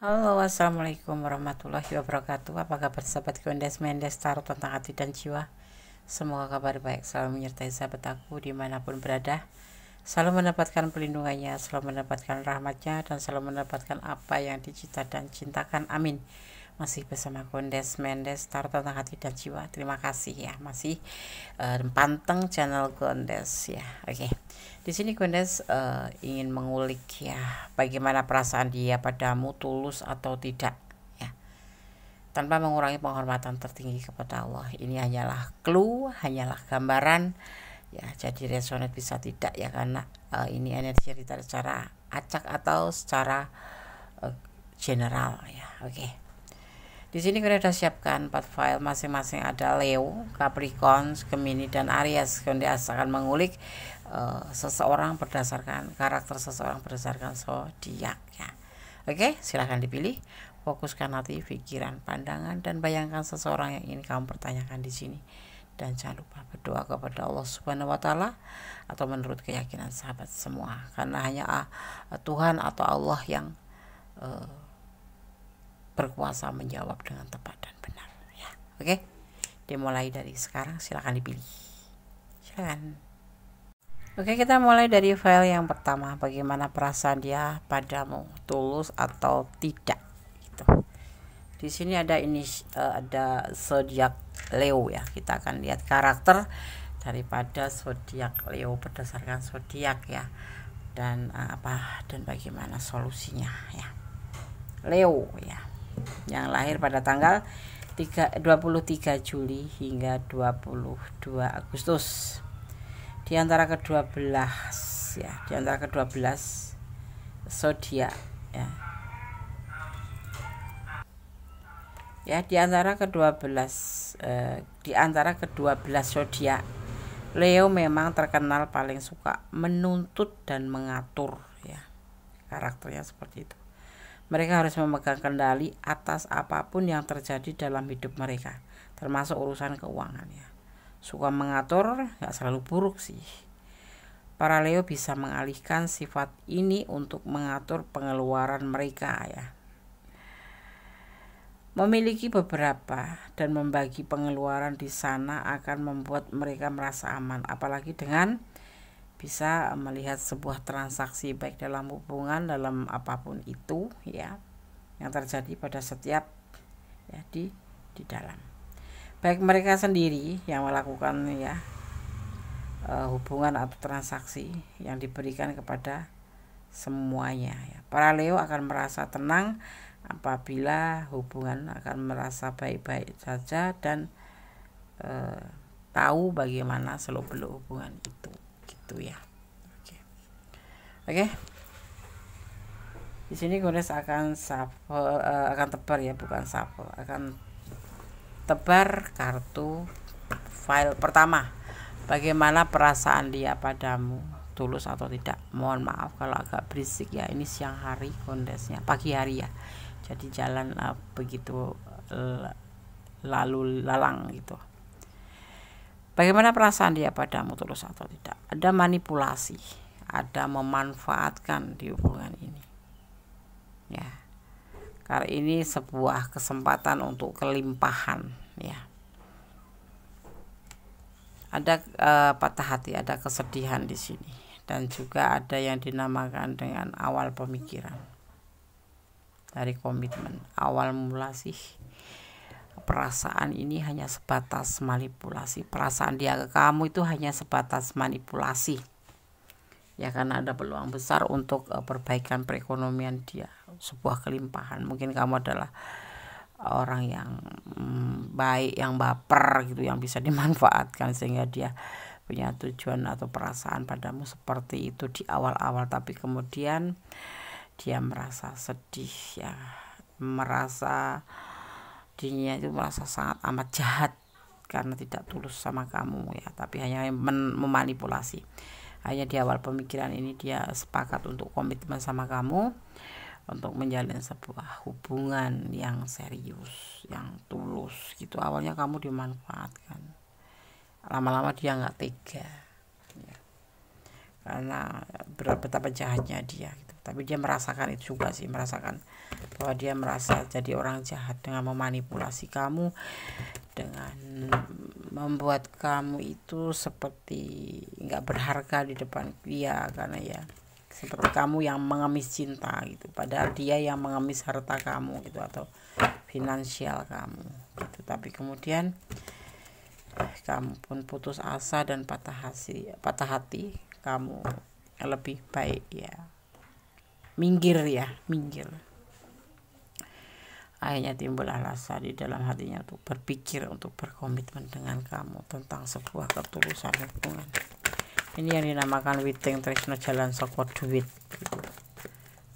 Halo, assalamualaikum warahmatullahi wabarakatuh. Apa kabar sahabat Gondes Mendes Tarot tentang hati dan jiwa? Semoga kabar baik selalu menyertai sahabat aku dimanapun berada, selalu mendapatkan pelindungannya, selalu mendapatkan rahmatnya, dan selalu mendapatkan apa yang dicita dan cintakan. Amin. Masih bersama Gondes Mendes Tarot tentang hati dan jiwa. Terima kasih ya, masih panteng channel Gondes ya. Oke. Di sini Gondes ingin mengulik ya, bagaimana perasaan dia padamu, tulus atau tidak ya, tanpa mengurangi penghormatan tertinggi kepada Allah. Ini hanyalah clue, hanyalah gambaran ya, jadi resonate bisa tidak ya, karena ini energi cerita secara acak atau secara general ya. Oke. Di sini kita sudah siapkan 4 file, masing-masing ada Leo, Capricorn, Gemini, dan Aries. Kemudian akan mengulik seseorang berdasarkan karakter seseorang berdasarkan zodiak ya. Oke, silahkan dipilih. Fokuskan hati, pikiran, pandangan, dan bayangkan seseorang yang ingin kamu pertanyakan di sini. Dan jangan lupa berdoa kepada Allah Subhanahu wa Ta'ala atau menurut keyakinan sahabat semua, karena hanya Tuhan atau Allah yang berkuasa menjawab dengan tepat dan benar ya. Oke, dimulai dari sekarang, silakan dipilih, silakan. Oke, kita mulai dari file yang pertama. Bagaimana perasaan dia padamu, tulus atau tidak gitu. Di sini ada ada zodiak Leo ya. Kita akan lihat karakter daripada zodiak Leo berdasarkan zodiak ya, dan apa dan bagaimana solusinya ya. Leo ya, yang lahir pada tanggal 23 Juli hingga 22 Agustus. Di antara ke-12 ya, di antara ke-12 zodiak ya. Ya, di antara ke-12 zodiak, Leo memang terkenal paling suka menuntut dan mengatur ya. Karakternya seperti itu. Mereka harus memegang kendali atas apapun yang terjadi dalam hidup mereka, termasuk urusan keuangan ya. Suka mengatur, gak selalu buruk sih. Para Leo bisa mengalihkan sifat ini untuk mengatur pengeluaran mereka ya. Memiliki beberapa dan membagi pengeluaran di sana akan membuat mereka merasa aman, apalagi dengan bisa melihat sebuah transaksi baik dalam hubungan, dalam apapun itu ya, yang terjadi pada setiap ya di dalam, baik mereka sendiri yang melakukan ya hubungan atau transaksi yang diberikan kepada semuanya ya. Para Leo akan merasa tenang apabila hubungan, akan merasa baik-baik saja dan tahu bagaimana seluk-beluk hubungan itu ya. Oke. Di sini Gondes akan akan tebar ya, bukan shuffle, akan tebar kartu file pertama. Bagaimana perasaan dia padamu, tulus atau tidak. Mohon maaf kalau agak berisik ya, ini siang hari Gondesnya, pagi hari ya. Jadi jalan begitu lalu lalang gitu. Bagaimana perasaan dia padamu, tulus atau tidak. Ada manipulasi, ada memanfaatkan di hubungan ini ya, karena ini sebuah kesempatan untuk kelimpahan ya. Ada patah hati, ada kesedihan di sini, dan juga ada yang dinamakan dengan awal pemikiran dari komitmen. Awal mula sih perasaan ini hanya sebatas manipulasi. Perasaan dia ke kamu itu hanya sebatas manipulasi ya, karena ada peluang besar untuk perbaikan perekonomian dia, sebuah kelimpahan. Mungkin kamu adalah orang yang baik, yang baper gitu, yang bisa dimanfaatkan sehingga dia punya tujuan atau perasaan padamu seperti itu di awal-awal, tapi kemudian dia merasa sedih ya, merasa dirinya itu merasa sangat amat jahat karena tidak tulus sama kamu ya, tapi hanya memanipulasi. Hanya di awal pemikiran ini dia sepakat untuk komitmen sama kamu, untuk menjalin sebuah hubungan yang serius, yang tulus gitu. Awalnya kamu dimanfaatkan, lama-lama dia nggak tega ya, karena betapa jahatnya dia gitu. tapi dia merasakan itu juga sih, merasakan bahwa dia merasa jadi orang jahat dengan memanipulasi kamu, dengan membuat kamu itu seperti nggak berharga di depan dia, karena ya seperti kamu yang mengemis cinta gitu, padahal dia yang mengemis harta kamu gitu, atau finansial kamu gitu. Tapi kemudian kamu pun putus asa dan patah hati, kamu lebih baik ya minggir. Akhirnya timbullah rasa di dalam hatinya untuk berpikir untuk berkomitmen dengan kamu tentang sebuah ketulusan hubungan. Ini yang dinamakan witing tresno jalan saka duit gitu.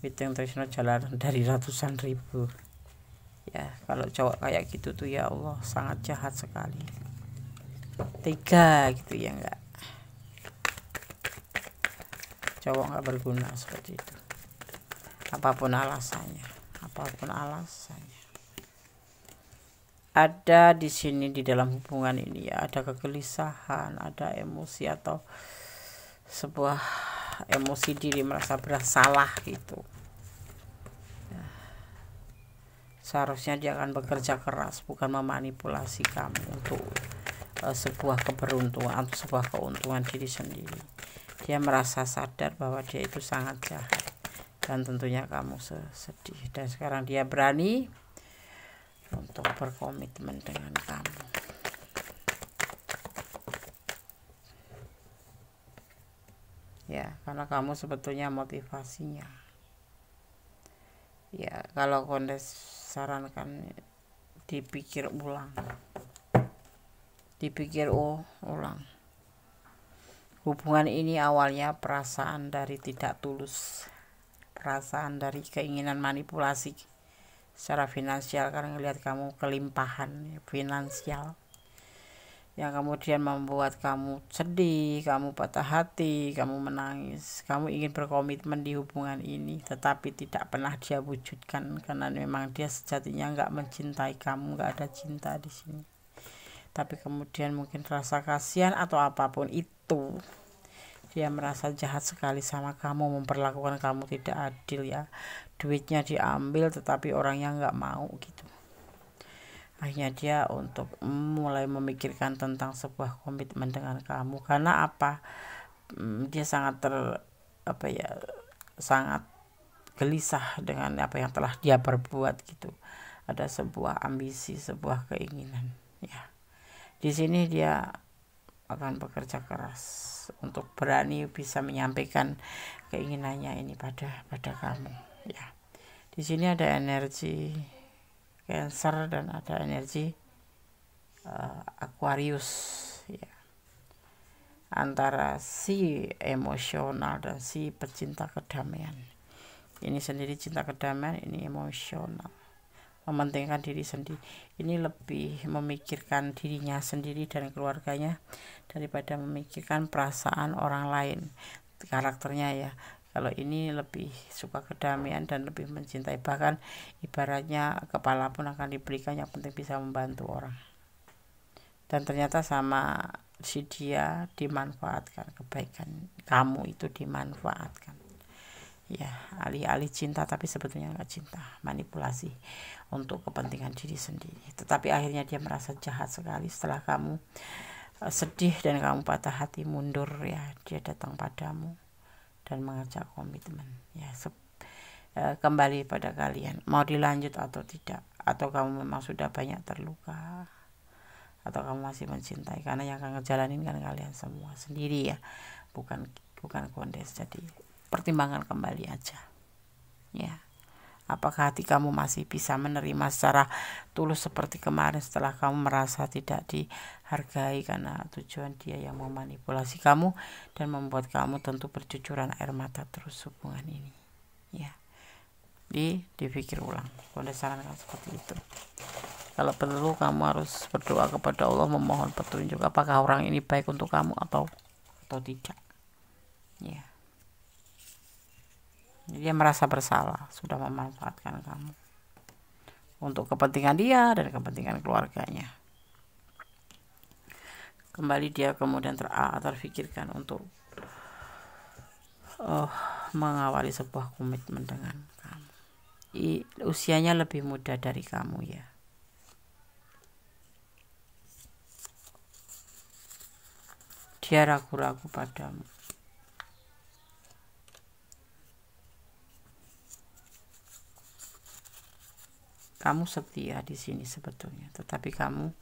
Witing tresno jalan dari ratusan ribu. Ya, kalau cowok kayak gitu tuh ya Allah sangat jahat sekali. Tega gitu ya, enggak. Cowok enggak berguna seperti itu. Apapun alasannya. Ada di sini di dalam hubungan ini ya, ada kegelisahan, ada emosi atau sebuah emosi diri merasa bersalah gitu. Seharusnya dia akan bekerja keras, bukan memanipulasi kamu untuk sebuah keberuntungan atau sebuah keuntungan diri sendiri. Dia merasa sadar bahwa dia itu sangat jahat, dan tentunya kamu sedih. Dan sekarang dia berani untuk berkomitmen dengan kamu. Ya, karena kamu sebetulnya motivasinya. Ya, kalau Kondes sarankan dipikir ulang. Hubungan ini awalnya perasaan dari tidak tulus, perasaan dari keinginan manipulasi secara finansial, karena ngelihat kamu kelimpahan finansial yang kemudian membuat kamu sedih, kamu patah hati, kamu menangis, kamu ingin berkomitmen di hubungan ini, tetapi tidak pernah dia wujudkan karena memang dia sejatinya nggak mencintai kamu, nggak ada cinta di sini. Tapi kemudian mungkin rasa kasihan atau apapun itu, dia merasa jahat sekali sama kamu, memperlakukan kamu tidak adil ya. Duitnya diambil tetapi orangnya nggak mau gitu. Akhirnya dia untuk mulai memikirkan tentang sebuah komitmen dengan kamu. Karena apa? Dia sangat sangat gelisah dengan apa yang telah dia perbuat gitu. Ada sebuah ambisi, sebuah keinginan ya. Di sini dia akan bekerja keras untuk berani bisa menyampaikan keinginannya ini pada kamu ya. Di sini ada energi Cancer dan ada energi Aquarius ya. Antara si emosional dan si pecinta kedamaian. Ini sendiri cinta kedamaian, ini emosional, mementingkan diri sendiri. Ini lebih memikirkan dirinya sendiri dan keluarganya daripada memikirkan perasaan orang lain, karakternya ya. Kalau ini lebih suka kedamaian dan lebih mencintai, bahkan ibaratnya kepala pun akan diberikan, yang penting bisa membantu orang. Dan ternyata sama si dia dimanfaatkan, kebaikan kamu itu dimanfaatkan ya, alih-alih cinta tapi sebetulnya nggak cinta, manipulasi untuk kepentingan diri sendiri. Tetapi akhirnya dia merasa jahat sekali setelah kamu sedih dan kamu patah hati, mundur ya, dia datang padamu dan mengajak komitmen ya. Kembali pada kalian mau dilanjut atau tidak, atau kamu memang sudah banyak terluka, atau kamu masih mencintai, karena yang akan ngejalanin kan kalian semua sendiri ya, bukan Kondes. Jadi pertimbangkan kembali aja ya, apakah hati kamu masih bisa menerima secara tulus seperti kemarin setelah kamu merasa tidak dihargai karena tujuan dia yang memanipulasi kamu dan membuat kamu tentu bercucuran air mata terus hubungan ini ya. Dipikir ulang. Kondes sarankan seperti itu. Kalau perlu kamu harus berdoa kepada Allah, memohon petunjuk apakah orang ini baik untuk kamu atau tidak ya. Dia merasa bersalah sudah memanfaatkan kamu untuk kepentingan dia dan kepentingan keluarganya. Kembali dia kemudian terfikirkan untuk mengawali sebuah komitmen dengan kamu. Usianya lebih muda dari kamu ya. Dia ragu-ragu padamu. Kamu setia di sini sebetulnya, tetapi kamu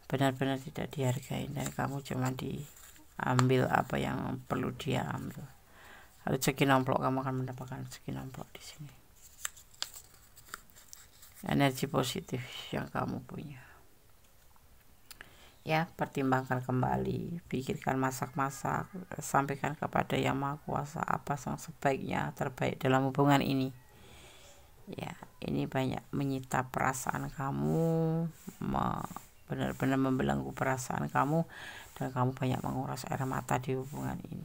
benar-benar tidak dihargai dan kamu cuma diambil apa yang perlu dia ambil. Rezeki nomplok, kamu akan mendapatkan rezeki nomplok di sini. Energi positif yang kamu punya. Ya, pertimbangkan kembali, pikirkan masak-masak, sampaikan kepada Yang Maha Kuasa apa yang sebaiknya terbaik dalam hubungan ini. Ya, ini banyak menyita perasaan kamu, benar-benar membelenggu perasaan kamu, dan kamu banyak menguras air mata di hubungan ini.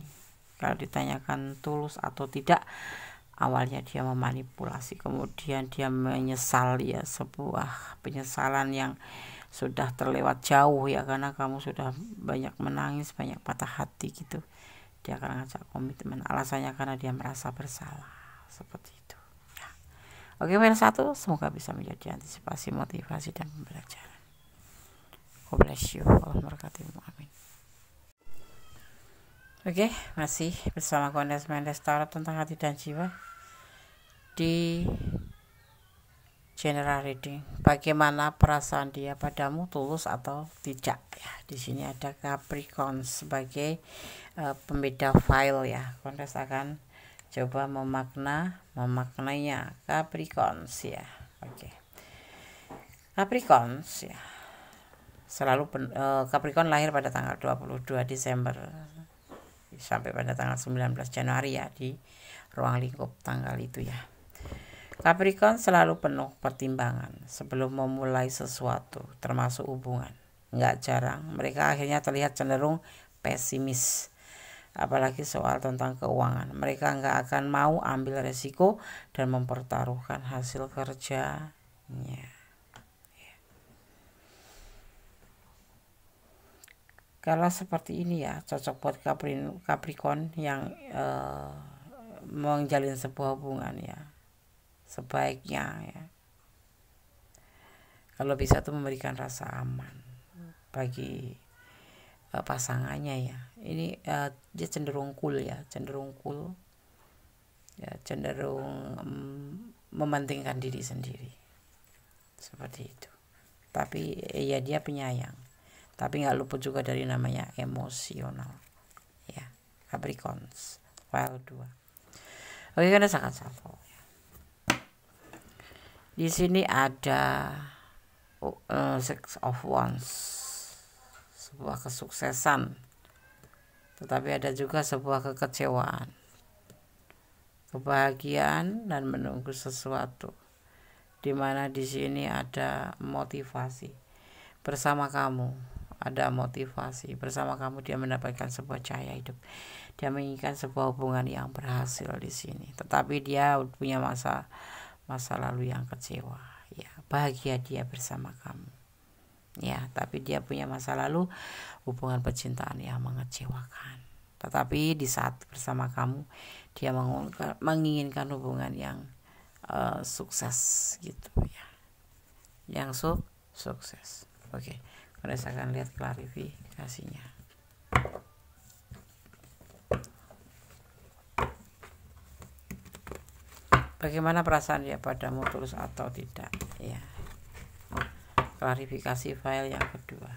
Kalau ditanyakan tulus atau tidak, awalnya dia memanipulasi, kemudian dia menyesal ya, sebuah penyesalan yang sudah terlewat jauh ya, karena kamu sudah banyak menangis, banyak patah hati gitu. Dia akan ngajak komitmen, alasannya karena dia merasa bersalah, seperti itu. Oke, file 1 semoga bisa menjadi antisipasi, motivasi, dan pembelajaran. God bless you. Allah memberkatimu. Amin. Oke, masih bersama Kondes Mendes Tarot tentang hati dan jiwa di general reading. Bagaimana perasaan dia padamu, tulus atau tidak ya. Di sini ada Capricorn sebagai pembeda file ya. Kondes akan coba memaknainya Capricorn ya. Oke. Capricorn ya. Selalu Capricorn lahir pada tanggal 22 Desember sampai pada tanggal 19 Januari ya, di ruang lingkup tanggal itu ya. Capricorn selalu penuh pertimbangan sebelum memulai sesuatu, termasuk hubungan. Nggak jarang mereka akhirnya terlihat cenderung pesimis, apalagi soal tentang keuangan. Mereka nggak akan mau ambil resiko dan mempertaruhkan hasil kerjanya. Kalau seperti ini ya, cocok buat Capricorn yang menjalin sebuah hubungan ya. Sebaiknya ya, kalau bisa tuh memberikan rasa aman bagi pasangannya ya. Ini dia cenderung cool ya, cenderung mementingkan diri sendiri, seperti itu. Tapi ya dia penyayang, tapi nggak luput juga dari namanya emosional ya. Capricorn file 2. Oke, karena sangat satu. Di sini ada Six of Wands, sebuah kesuksesan, tetapi ada juga sebuah kekecewaan, kebahagiaan, dan menunggu sesuatu. Dimana di sini ada motivasi bersama kamu, ada motivasi bersama kamu. Dia mendapatkan sebuah cahaya hidup. Dia menginginkan sebuah hubungan yang berhasil di sini, tetapi dia punya masa lalu yang kecewa ya. Bahagia dia bersama kamu ya, tapi dia punya masa lalu hubungan percintaan yang mengecewakan. Tetapi di saat bersama kamu, dia menginginkan hubungan yang sukses gitu ya, yang sukses. Oke, kita akan lihat klarifikasinya. Bagaimana perasaan dia padamu, tulus atau tidak ya. Klarifikasi file yang kedua.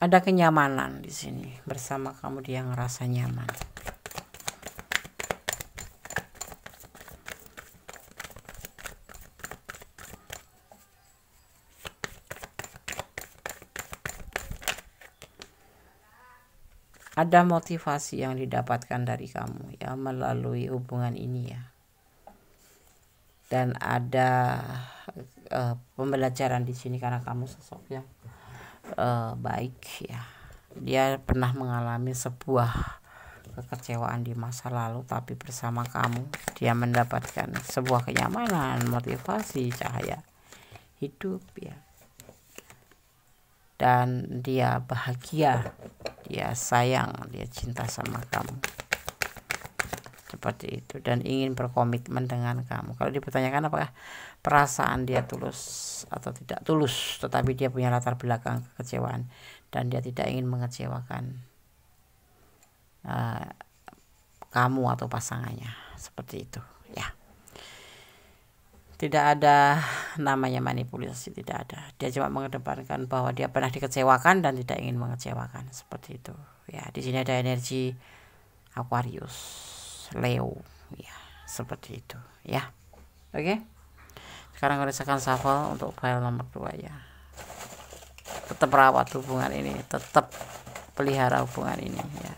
Ada kenyamanan di sini bersama kamu, dia ngerasa nyaman. Ada motivasi yang didapatkan dari kamu ya melalui hubungan ini ya. Dan ada pembelajaran di sini karena kamu sosok yang baik ya. Dia pernah mengalami sebuah kekecewaan di masa lalu, tapi bersama kamu dia mendapatkan sebuah kenyamanan, motivasi, cahaya hidup ya. Dan dia bahagia, dia sayang, dia cinta sama kamu. Seperti itu, dan ingin berkomitmen dengan kamu. Kalau dipertanyakan apakah perasaan dia tulus atau tidak tulus, tetapi dia punya latar belakang kekecewaan dan dia tidak ingin mengecewakan kamu atau pasangannya, seperti itu ya. Tidak ada namanya manipulasi, tidak ada. Dia cuma mengedepankan bahwa dia pernah dikecewakan dan tidak ingin mengecewakan, seperti itu ya. Di sini ada energi Aquarius, Leo ya, seperti itu ya. Oke, sekarang saya akan shuffle untuk file nomor 2 ya. Tetap rawat hubungan ini, tetap pelihara hubungan ini ya,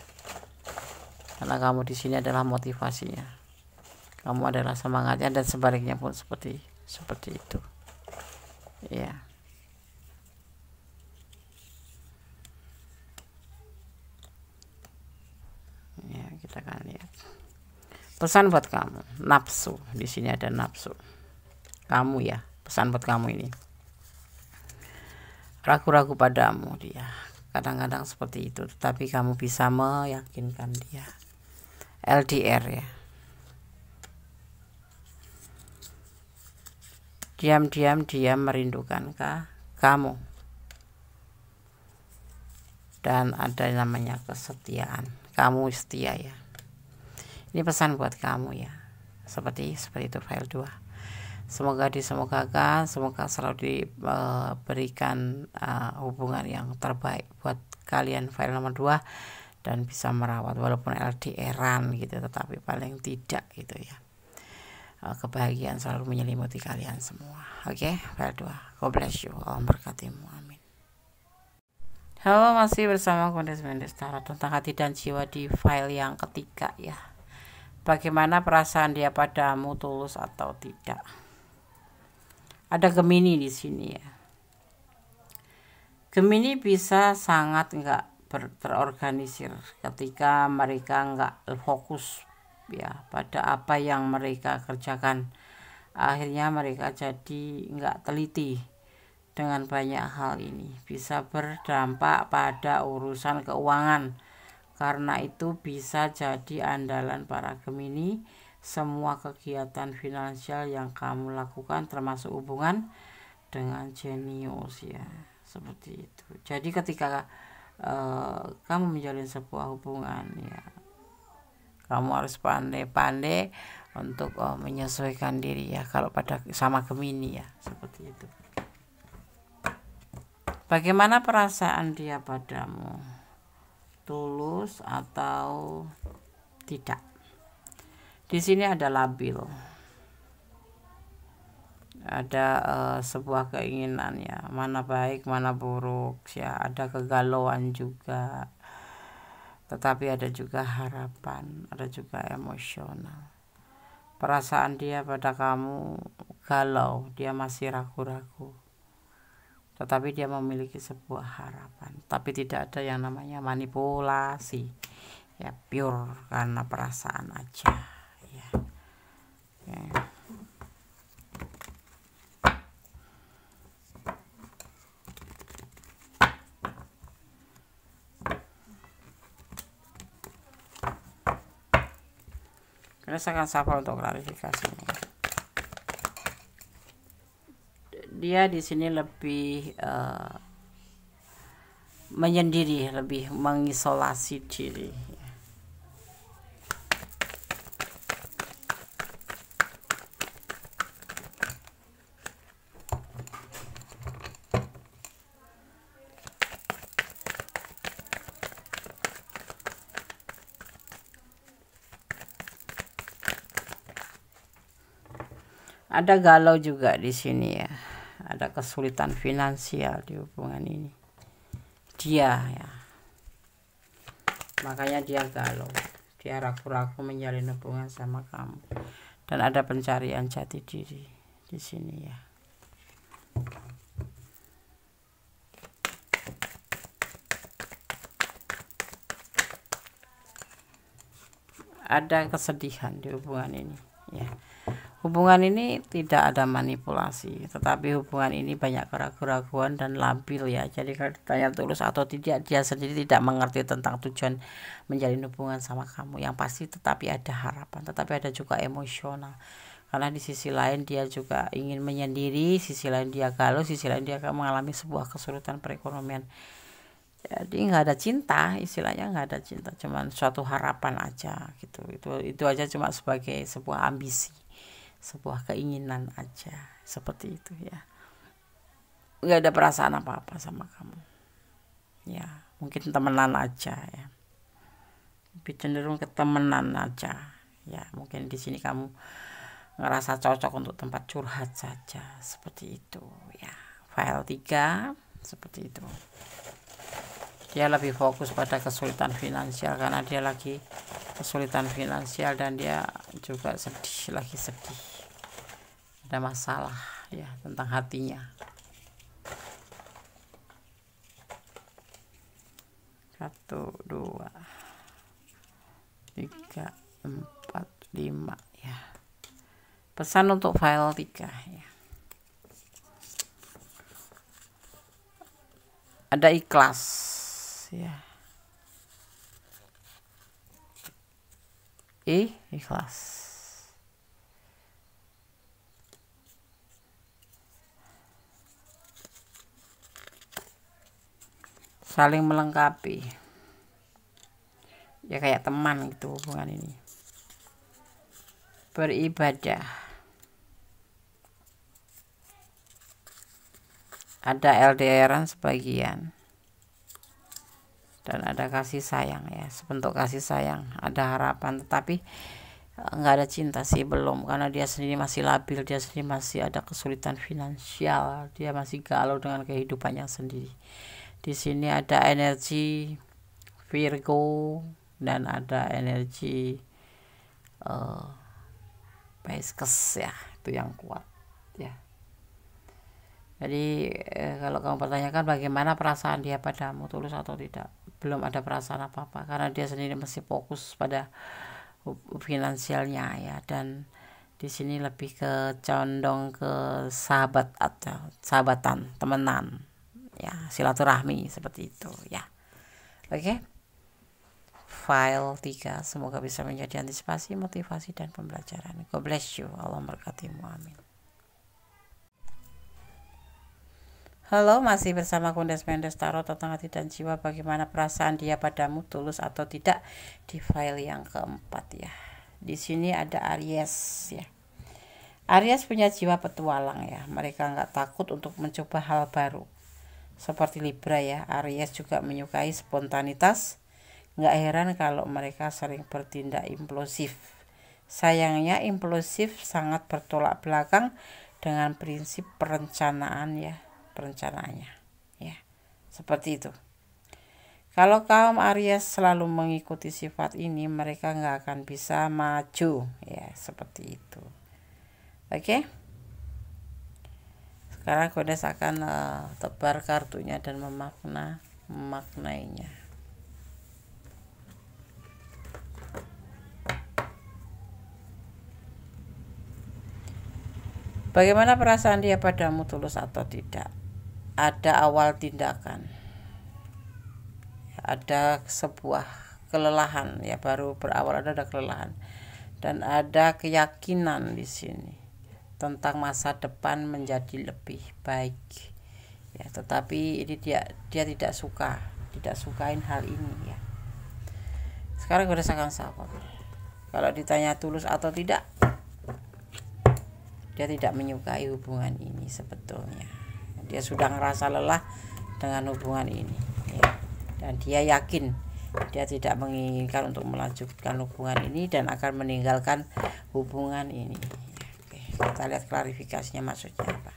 karena kamu di sini adalah motivasinya, kamu adalah semangatnya, dan sebaliknya pun seperti itu ya. Ya, kita akan lihat pesan buat kamu. Nafsu, di sini ada nafsu kamu ya. Pesan buat kamu ini, ragu-ragu padamu dia kadang-kadang seperti itu, tetapi kamu bisa meyakinkan dia. LDR ya, diam-diam dia merindukan kamu, dan ada namanya kesetiaan, kamu setia ya. Ini pesan buat kamu ya, seperti itu file 2. Semoga disemogakan, semoga selalu diberikan hubungan yang terbaik buat kalian file nomor 2, dan bisa merawat walaupun LDR-an gitu, tetapi paling tidak gitu ya, kebahagiaan selalu menyelimuti kalian semua. Oke, file 2. God bless you, Allah berkatimu, amin. Halo, masih bersama Kondes Mendes Tarot tentang hati dan jiwa di file yang ketiga ya. Bagaimana perasaan dia padamu, tulus atau tidak? Ada Gemini di sini ya. Gemini bisa sangat enggak terorganisir ketika mereka enggak fokus ya pada apa yang mereka kerjakan. Akhirnya mereka jadi enggak teliti dengan banyak hal. Ini bisa berdampak pada urusan keuangan. Karena itu bisa jadi andalan para Gemini. Semua kegiatan finansial yang kamu lakukan termasuk hubungan dengan jenius ya, seperti itu. Jadi ketika kamu menjalin sebuah hubungan ya, kamu harus pandai-pandai untuk menyesuaikan diri ya, kalau pada sama Gemini ya, seperti itu. Bagaimana perasaan dia padamu, tulus atau tidak? Di sini ada labil, ada sebuah keinginan ya, mana baik mana buruk ya, ada kegalauan juga, tetapi ada juga harapan, ada juga emosional. Perasaan dia pada kamu galau, dia masih ragu-ragu, tetapi dia memiliki sebuah harapan, tapi tidak ada yang namanya manipulasi ya, pure karena perasaan aja ya. Karena saya akan sapa untuk klarifikasinya. Dia di sini lebih menyendiri, lebih mengisolasi diri. Ada galau juga di sini ya. Ada kesulitan finansial di hubungan ini. Dia ya. Makanya dia galau. Dia ragu-ragu menjalin hubungan sama kamu. Dan ada pencarian jati diri di sini ya. ada kesedihan di hubungan ini ya. Hubungan ini tidak ada manipulasi, tetapi hubungan ini banyak keraguan-keraguan dan labil ya. Jadi kalau ditanya tulus atau tidak, dia sendiri tidak mengerti tentang tujuan menjalin hubungan sama kamu. Yang pasti tetapi ada harapan, tetapi ada juga emosional. Karena di sisi lain dia juga ingin menyendiri, sisi lain dia galau, sisi lain dia akan mengalami sebuah kesulitan perekonomian. Jadi nggak ada cinta, istilahnya nggak ada cinta, cuman suatu harapan aja gitu. Itu aja cuma sebagai sebuah ambisi, sebuah keinginan aja, seperti itu ya. Nggak ada perasaan apa-apa sama kamu ya, mungkin temenan aja ya, lebih cenderung ke temenan aja ya. Mungkin di sini kamu ngerasa cocok untuk tempat curhat saja, seperti itu ya. File 3 seperti itu. Dia lebih fokus pada kesulitan finansial karena dia lagi kesulitan finansial dan dia juga sedih, lagi sedih, ada masalah ya tentang hatinya. 1, 2, 3, 4, 5 ya. Pesan untuk file 3 ya. Ada ikhlas ya. Ikhlas. Saling melengkapi. Ya kayak teman gitu hubungan ini. Beribadah. Ada LDRan sebagian. Dan ada kasih sayang ya, sebentuk kasih sayang, ada harapan, tetapi nggak ada cinta sih, belum, karena dia sendiri masih labil, dia sendiri masih ada kesulitan finansial, dia masih galau dengan kehidupannya sendiri. Di sini ada energi Virgo dan ada energi Pisces ya, itu yang kuat ya. Jadi kalau kamu pertanyakan bagaimana perasaan dia padamu, tulus atau tidak, belum ada perasaan apa-apa karena dia sendiri masih fokus pada finansialnya ya. Dan di sini lebih ke condong ke sahabat atau sahabatan, temenan ya, silaturahmi seperti itu ya. Oke. File 3 semoga bisa menjadi antisipasi, motivasi dan pembelajaran. God bless you. Allah memberkatimu. Amin. Halo, masih bersama Kundes Mendes Tarot tentang hati dan jiwa. Bagaimana perasaan dia padamu, tulus atau tidak, di file yang keempat ya. Di sini ada Aries ya. Aries punya jiwa petualang ya. Mereka nggak takut untuk mencoba hal baru. Seperti Libra ya, Aries juga menyukai spontanitas. Nggak heran kalau mereka sering bertindak impulsif. Sayangnya impulsif sangat bertolak belakang dengan prinsip perencanaannya ya, seperti itu. Kalau kaum Aries selalu mengikuti sifat ini, mereka nggak akan bisa maju ya, seperti itu. Oke. Sekarang Kundes akan tebar kartunya dan memaknainya. Bagaimana perasaan dia padamu, tulus atau tidak? Ada awal tindakan, ada sebuah kelelahan ya, baru berawal ada kelelahan, dan ada keyakinan di sini tentang masa depan menjadi lebih baik ya. Tetapi ini dia tidak sukain hal ini ya. Sekarang gue rasakan sahabat, kalau ditanya tulus atau tidak, dia tidak menyukai hubungan ini sebetulnya. Dia sudah ngerasa lelah dengan hubungan ini ya. Dan dia yakin dia tidak menginginkan untuk melanjutkan hubungan ini dan akan meninggalkan hubungan ini ya. Oke, kita lihat klarifikasinya maksudnya apa.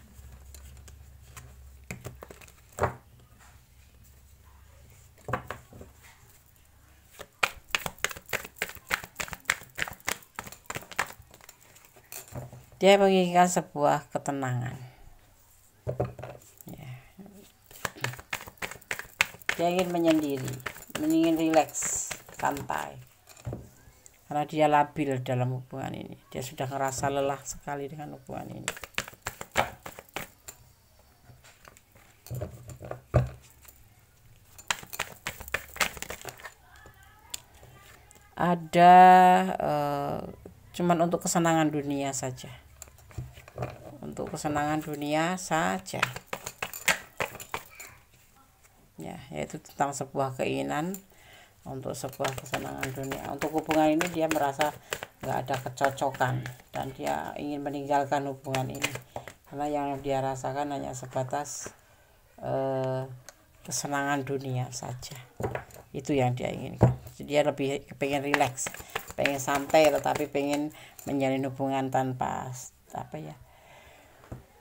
Dia menginginkan sebuah ketenangan ya. Dia ingin menyendiri, ingin rileks, santai. karena dia labil dalam hubungan ini. Dia sudah ngerasa lelah sekali dengan hubungan ini. Ada cuman untuk kesenangan dunia saja, untuk kesenangan dunia saja ya, yaitu tentang sebuah keinginan untuk sebuah kesenangan dunia. Untuk hubungan ini dia merasa nggak ada kecocokan dan dia ingin meninggalkan hubungan ini karena yang dia rasakan hanya sebatas kesenangan dunia saja. Itu yang dia inginkan. Dia lebih pengen rileks, pengen santai, tetapi pengen menjalin hubungan tanpa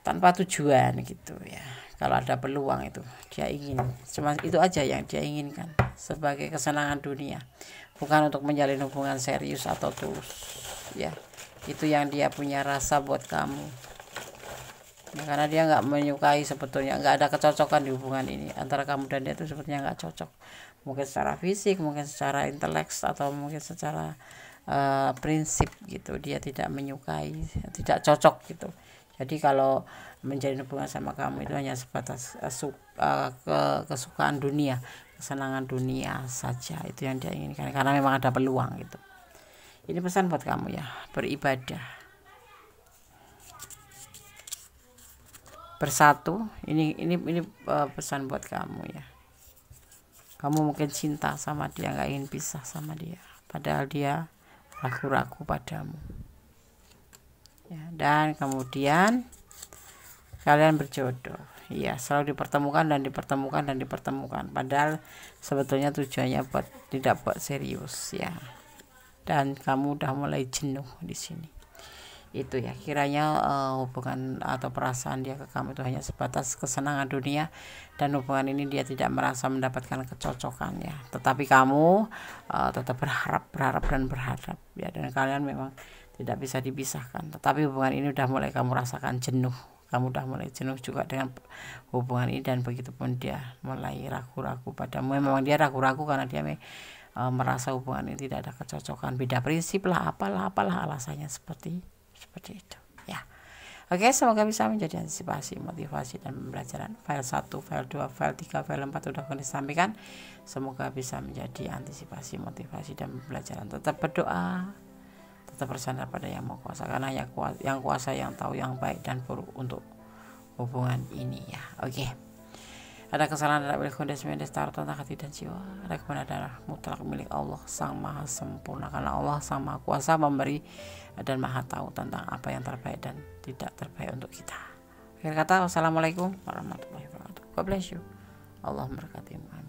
tanpa tujuan gitu ya. Kalau ada peluang itu dia ingin, cuma itu aja yang dia inginkan sebagai kesenangan dunia, bukan untuk menjalin hubungan serius atau tulus ya. Itu yang dia punya rasa buat kamu ya, karena dia nggak menyukai, sebetulnya nggak ada kecocokan di hubungan ini antara kamu dan dia. Itu sebetulnya nggak cocok, mungkin secara fisik, mungkin secara inteleks, atau mungkin secara prinsip gitu. Dia tidak menyukai, tidak cocok gitu. Jadi kalau menjalin hubungan sama kamu itu hanya sebatas kesukaan dunia, kesenangan dunia saja. Itu yang dia inginkan karena memang ada peluang gitu. Ini pesan buat kamu ya, beribadah, bersatu. Ini pesan buat kamu ya. Kamu mungkin cinta sama dia, nggak ingin pisah sama dia, padahal dia ragu-ragu padamu ya. Dan kemudian kalian berjodoh ya, selalu dipertemukan dan dipertemukan dan dipertemukan, padahal sebetulnya tujuannya tidak buat serius ya. Dan kamu udah mulai jenuh di sini. Itu ya, kiranya hubungan atau perasaan dia ke kamu itu hanya sebatas kesenangan dunia, dan hubungan ini dia tidak merasa mendapatkan kecocokan ya. Tetapi kamu tetap berharap ya, dan kalian memang tidak bisa dipisahkan. Tetapi hubungan ini udah mulai kamu rasakan jenuh. Kamu udah mulai jenuh juga dengan hubungan ini, dan begitupun dia mulai ragu-ragu padamu. Memang dia ragu-ragu karena dia merasa hubungan ini tidak ada kecocokan, beda prinsip lah, apalah alasannya seperti itu ya. Oke, semoga bisa menjadi antisipasi, motivasi, dan pembelajaran. File 1, file 2, file 3, file 4 sudah aku disampaikan. Semoga bisa menjadi antisipasi, motivasi, dan pembelajaran. Tetap berdoa, tetap bersandar pada Yang Maha Kuasa, karena yang kuasa yang tahu yang baik dan buruk untuk hubungan ini ya. Oke. Ada kesalahan dalam milik Mendes taruh tentang hati dan jiwa. Ada kebenaran adalah mutlak milik Allah Sang Maha Sempurna, karena Allah Sang Maha Kuasa, memberi dan Maha Tahu tentang apa yang terbaik dan tidak terbaik untuk kita. Akhir kata, wassalamualaikum warahmatullahi wabarakatuh. God bless you. Allah memberkatimu. Amin.